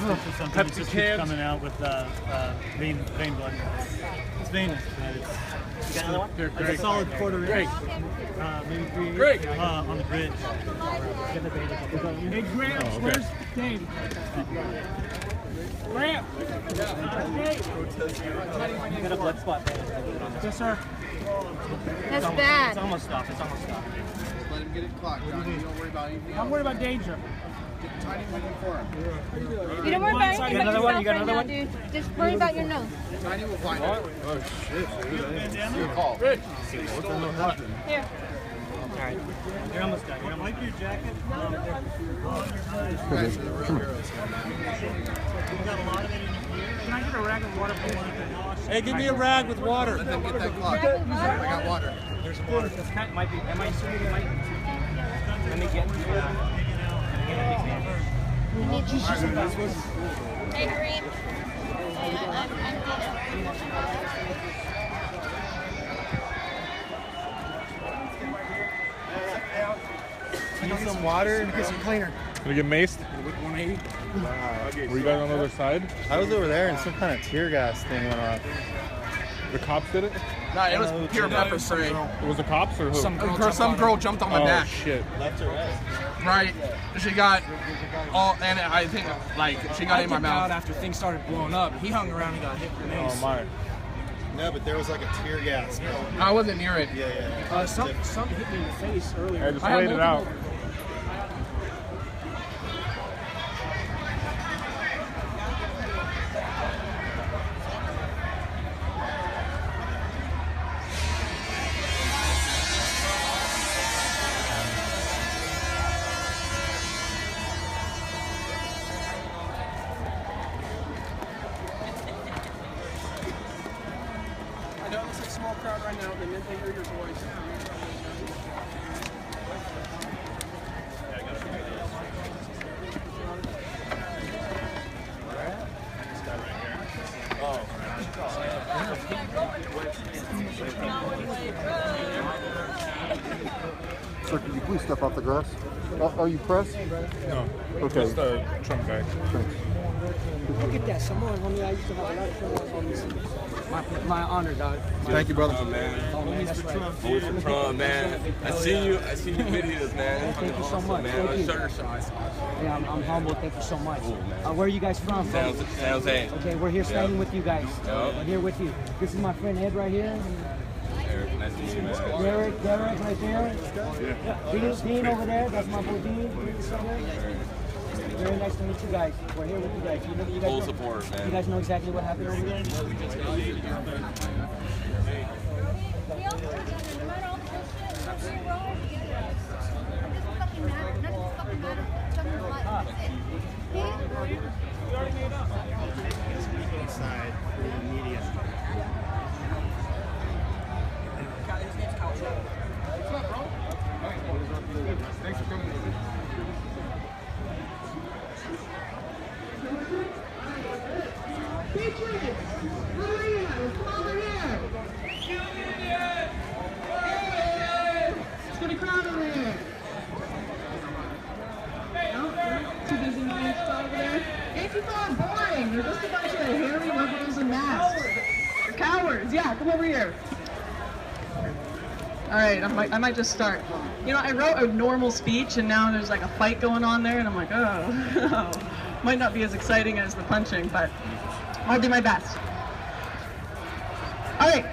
this is something that just keeps coming out with vein blood. It's venous, but it's a solid quarter inch. Maybe 3 inches on the bridge. Hey, Gramps, where's Dave? Gramps! You got a blood spot there. Yes, sir. That's bad. It's almost stopped. It's almost stopped. Let him get it clocked, Johnny. You don't worry about anything. I'm worried about danger. Get Tiny waiting for him. You don't worry about anything but yourself one? You got right another now, one? dude. Just worry about your nose. Tiny will find it. Oh shit, dude. Good call. What the hell happened? Here. Alright. You're almost done. I like your jacket. You guys are the real heroes here, man. You've got a lot of it in your gear. Can I get a rag of water, please? Hey, give me a rag with water. Let them get that clock. I got water. There's water. This cat might be. Am I assuming it might be? Let me get Hey, Green. I need some water and get some cleaner. Gonna get maced? 180. Were you guys on the other side? I was over there and some kind of tear gas thing went off. The cops did it? No, it was pure pepper spray. It was the cops or who? Some girl jumped on my oh neck. shit. Right. She got all, and I think like she got in my mouth. After things started blowing up, he hung around and got hit with Oh my. No, but there was like a tear gas. I wasn't near it. Yeah. Some hit me in the face earlier. I just laid it out. I know it's a small crowd right now, but they hear your voice. Sir, could you please step off the grass? Are you pressed? No. Okay. Just a trunk bag. Thanks. Look at that. Someone, homie, I used to have a lot of friends on this. My honor, dog. Thank you, brother. Oh, man. That's right. Always for Trump, man. I see your videos, man. Thank you so much. Man, Thank you. sugar shots. Yeah, I'm humbled. Thank you so much. Cool, man. Where are you guys from? San Jose. Okay, we're here standing with you guys. Yep. We're here with you. This is my friend Ed right here. Eric, nice to meet you, man. Derek right there. Yeah. Dean over there. That's my boy Dean. Very nice to meet you guys. We're here with you guys. You guys Full know, support, man. You guys know exactly what happened over here? Inside the media. Thanks for coming. Patriots! Maria, come over here! Let's get a crowd over here! No? Too busy being over there? Antifa is boring! They're just a bunch of hairy liberals in masks. They're cowards! Yeah, come over here. Alright, I might just start. You know, I wrote a normal speech and now there's like a fight going on there and I'm like, oh, might not be as exciting as the punching, but I'll do my best. All right,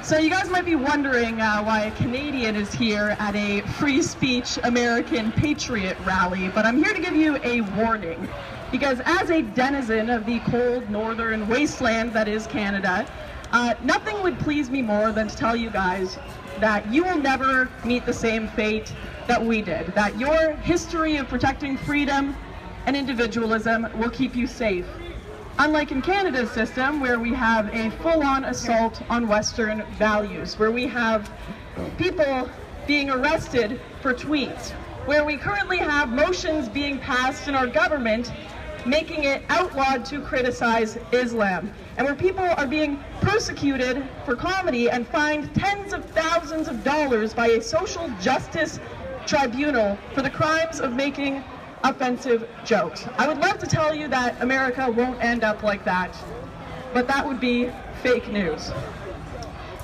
so you guys might be wondering why a Canadian is here at a free speech American patriot rally, but I'm here to give you a warning. Because as a denizen of the cold northern wasteland that is Canada, nothing would please me more than to tell you guys that you will never meet the same fate that we did, that your history of protecting freedom and individualism will keep you safe. Unlike in Canada's system, where we have a full-on assault on Western values, where we have people being arrested for tweets, where we currently have motions being passed in our government making it outlawed to criticize Islam, and where people are being persecuted for comedy and fined tens of thousands of dollars by a social justice tribunal for the crimes of making offensive jokes. I would love to tell you that America won't end up like that, but that would be fake news.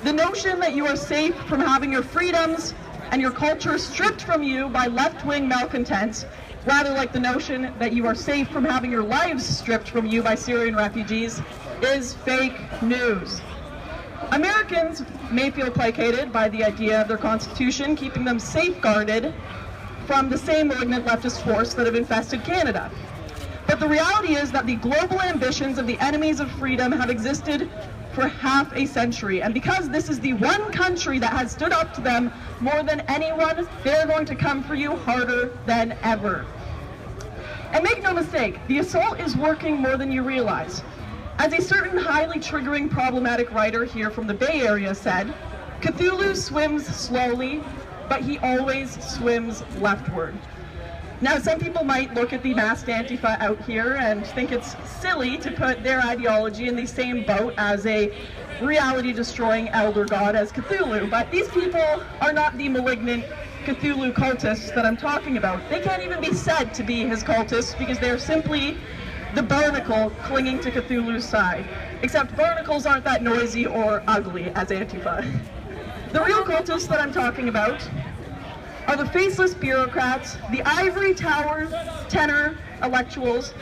The notion that you are safe from having your freedoms and your culture stripped from you by left-wing malcontents, rather like the notion that you are safe from having your lives stripped from you by Syrian refugees, is fake news. Americans may feel placated by the idea of their Constitution keeping them safeguarded from the same malignant leftist force that have infested Canada. But the reality is that the global ambitions of the enemies of freedom have existed for half a century. And because this is the one country that has stood up to them more than anyone, they're going to come for you harder than ever. And make no mistake, the assault is working more than you realize. As a certain highly triggering problematic writer here from the Bay Area said, Cthulhu swims slowly, but he always swims leftward. Now, some people might look at the masked Antifa out here and think it's silly to put their ideology in the same boat as a reality-destroying elder god as Cthulhu, but these people are not the malignant Cthulhu cultists that I'm talking about. They can't even be said to be his cultists because they're simply the barnacle clinging to Cthulhu's side. Except barnacles aren't that noisy or ugly as Antifa. The real cultists that I'm talking about are the faceless bureaucrats, the ivory tower tenor intellectuals,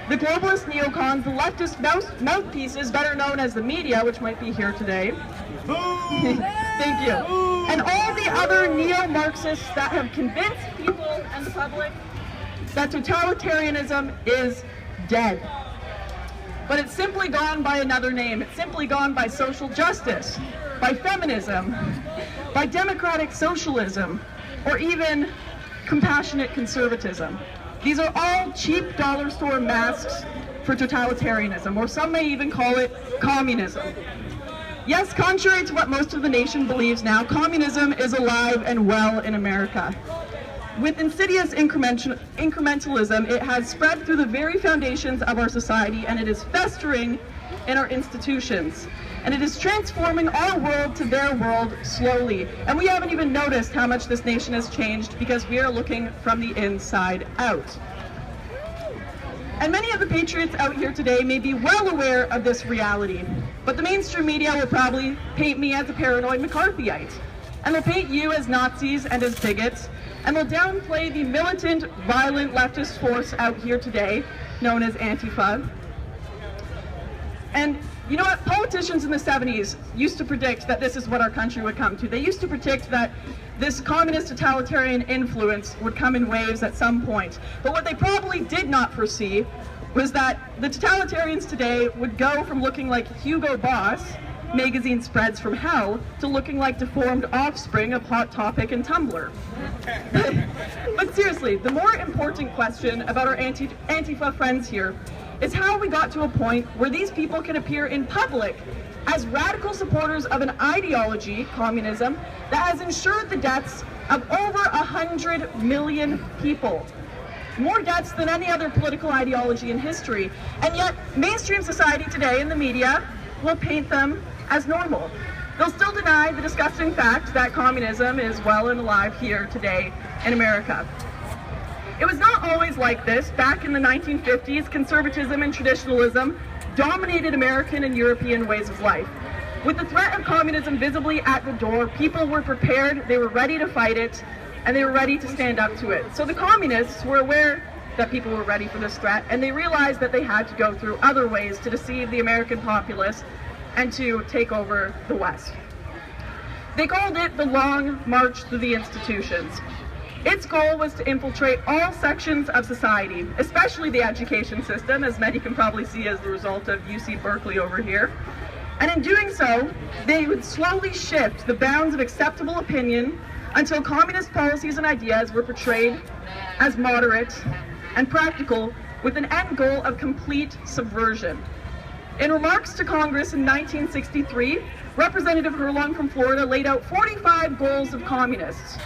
the globalist neocons, the leftist mouthpieces, better known as the media, which might be here today. Thank you. And all the other neo-Marxists that have convinced people and the public that totalitarianism is dead. But it's simply gone by another name. It's simply gone by social justice, by feminism, by democratic socialism, or even compassionate conservatism. These are all cheap dollar store masks for totalitarianism, or some may even call it communism. Yes, contrary to what most of the nation believes now, communism is alive and well in America. With insidious incrementalism, it has spread through the very foundations of our society, and it is festering in our institutions. And it is transforming our world to their world slowly. And we haven't even noticed how much this nation has changed because we are looking from the inside out. And many of the patriots out here today may be well aware of this reality, but the mainstream media will probably paint me as a paranoid McCarthyite, and they'll paint you as Nazis and as bigots, and they'll downplay the militant, violent leftist force out here today, known as Antifa. And you know what? Politicians in the 70s used to predict that this is what our country would come to. They used to predict that this communist totalitarian influence would come in waves at some point. But what they probably did not foresee was that the totalitarians today would go from looking like Hugo Boss, magazine spreads from hell, to looking like deformed offspring of Hot Topic and Tumblr. But seriously, the more important question about our Antifa friends here is how we got to a point where these people can appear in public as radical supporters of an ideology, communism, that has ensured the deaths of over 100 million people. More deaths than any other political ideology in history. And yet, mainstream society today and the media will paint them as normal. They'll still deny the disgusting fact that communism is well and alive here today in America. It was not always like this. Back in the 1950s, conservatism and traditionalism dominated American and European ways of life. With the threat of communism visibly at the door, people were prepared, they were ready to fight it, and they were ready to stand up to it. So the communists were aware that people were ready for this threat, and they realized that they had to go through other ways to deceive the American populace and to take over the West. They called it the Long March Through the Institutions. Its goal was to infiltrate all sections of society, especially the education system, as many can probably see as the result of UC Berkeley over here. And in doing so, they would slowly shift the bounds of acceptable opinion until communist policies and ideas were portrayed as moderate and practical, with an end goal of complete subversion. In remarks to Congress in 1963, Representative Herlong from Florida laid out 45 goals of communists.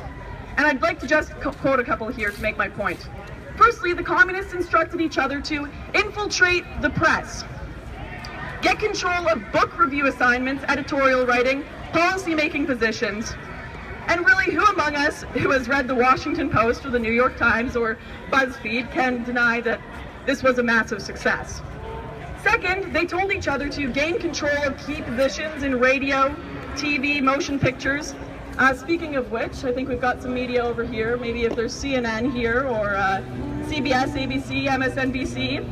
And I'd like to just quote a couple here to make my point. Firstly, the communists instructed each other to infiltrate the press, get control of book review assignments, editorial writing, policy-making positions, And really, who among us who has read the Washington Post or the New York Times or BuzzFeed can deny that this was a massive success? Second, they told each other to gain control of key positions in radio, TV, motion pictures. Speaking of which, I think we've got some media over here. Maybe if there's CNN here or CBS, ABC, MSNBC.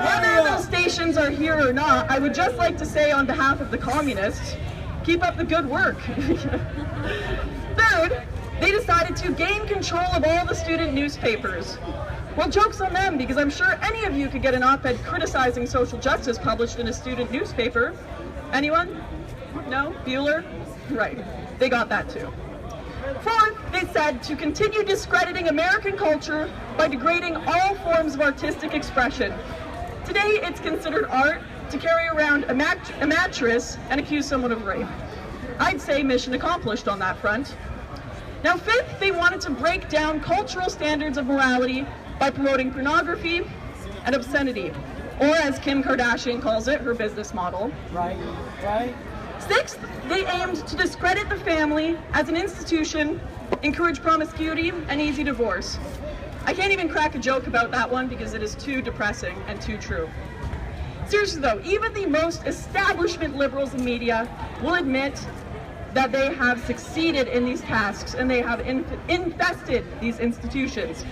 Whether those stations are here or not, I would just like to say on behalf of the communists, keep up the good work. Third, they decided to gain control of all the student newspapers. Well, joke's on them, because I'm sure any of you could get an op-ed criticizing social justice published in a student newspaper. Anyone? No? Bueller? Right. They got that too. Fourth, they said to continue discrediting American culture by degrading all forms of artistic expression. Today, it's considered art to carry around a mattress and accuse someone of rape. I'd say mission accomplished on that front. Now, fifth, they wanted to break down cultural standards of morality by promoting pornography and obscenity, or as Kim Kardashian calls it, her business model. Right, right. Sixth, they aimed to discredit the family as an institution, encourage promiscuity, and easy divorce. I can't even crack a joke about that one because it is too depressing and too true. Seriously though, even the most establishment liberals in media will admit that they have succeeded in these tasks and they have infested these institutions.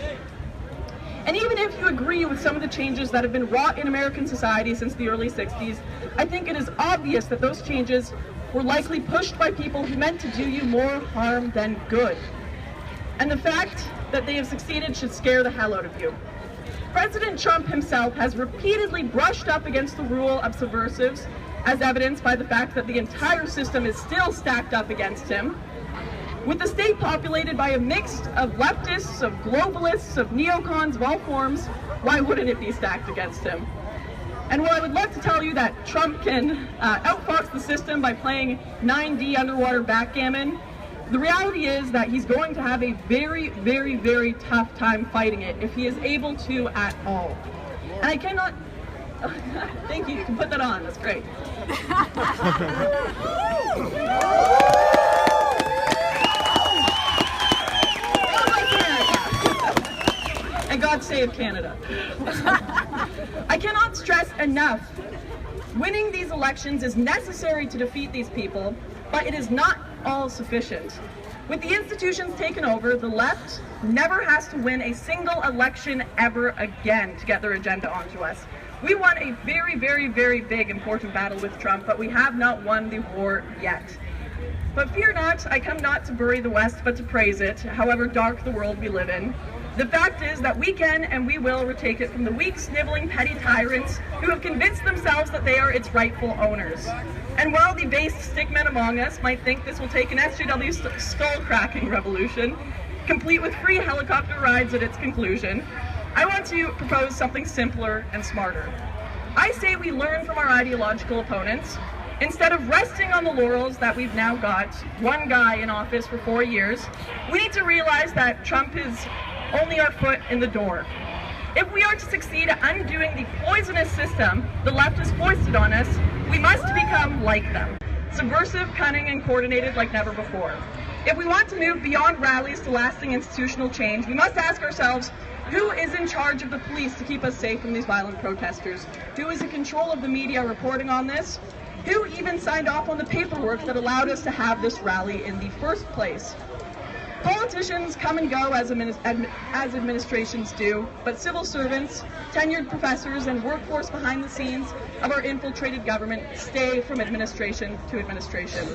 And even if you agree with some of the changes that have been wrought in American society since the early 60s, I think it is obvious that those changes were likely pushed by people who meant to do you more harm than good. And the fact that they have succeeded should scare the hell out of you. President Trump himself has repeatedly brushed up against the rule of subversives, as evidenced by the fact that the entire system is still stacked up against him. With the state populated by a mix of leftists, of globalists, of neocons of all forms, why wouldn't it be stacked against him? And while I would love to tell you that Trump can outfox the system by playing 9D underwater backgammon, the reality is that he's going to have a very, very, very tough time fighting it if he is able to at all. And I cannot... Thank you, you can put that on, that's great. And God save Canada. I cannot stress enough, winning these elections is necessary to defeat these people, but it is not all sufficient. With the institutions taken over, the left never has to win a single election ever again to get their agenda onto us. We won a very, very, very big, important battle with Trump, but we have not won the war yet. But fear not, I come not to bury the West, but to praise it, however dark the world we live in. The fact is that we can and we will retake it from the weak, sniveling, petty tyrants who have convinced themselves that they are its rightful owners. And while the based stickmen among us might think this will take an SJW skull-cracking revolution, complete with free helicopter rides at its conclusion, I want to propose something simpler and smarter. I say we learn from our ideological opponents. Instead of resting on the laurels that we've now got one guy in office for 4 years, we need to realize that Trump is only our foot in the door. If we are to succeed at undoing the poisonous system the left has foisted on us, we must become like them, subversive, cunning, and coordinated like never before. If we want to move beyond rallies to lasting institutional change, we must ask ourselves, who is in charge of the police to keep us safe from these violent protesters? Who is in control of the media reporting on this? Who even signed off on the paperwork that allowed us to have this rally in the first place? Politicians come and go as administrations do, but civil servants, tenured professors, and workforce behind the scenes of our infiltrated government stay from administration to administration.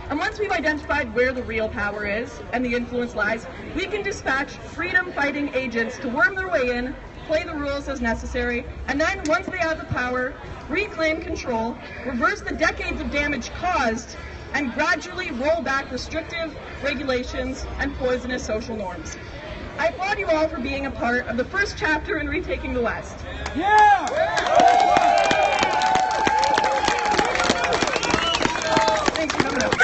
And once we've identified where the real power is and the influence lies, we can dispatch freedom-fighting agents to worm their way in, play the rules as necessary, and then, once they have the power, reclaim control, reverse the decades of damage caused, and gradually roll back restrictive regulations and poisonous social norms. I applaud you all for being a part of the first chapter in retaking the West. Yeah! Thanks for coming out.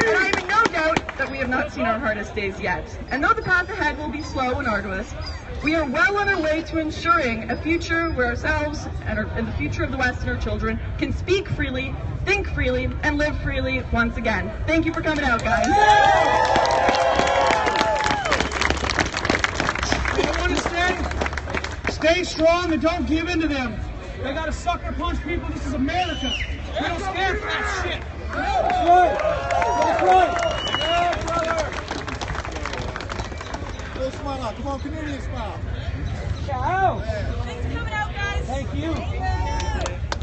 And I am in no doubt that we have not seen our hardest days yet. And though the path ahead will be slow and arduous, We are well on our way to ensuring a future where ourselves and the future of the West and our children can speak freely, think freely, and live freely once again. Thank you for coming out, guys. Everyone stay strong and don't give in to them. They gotta sucker punch people. This is America. We don't stand for that shit. That's right. That's right. Little smile out. Come on, Canadian smile. Ciao. Thanks for coming out, guys. Thank you.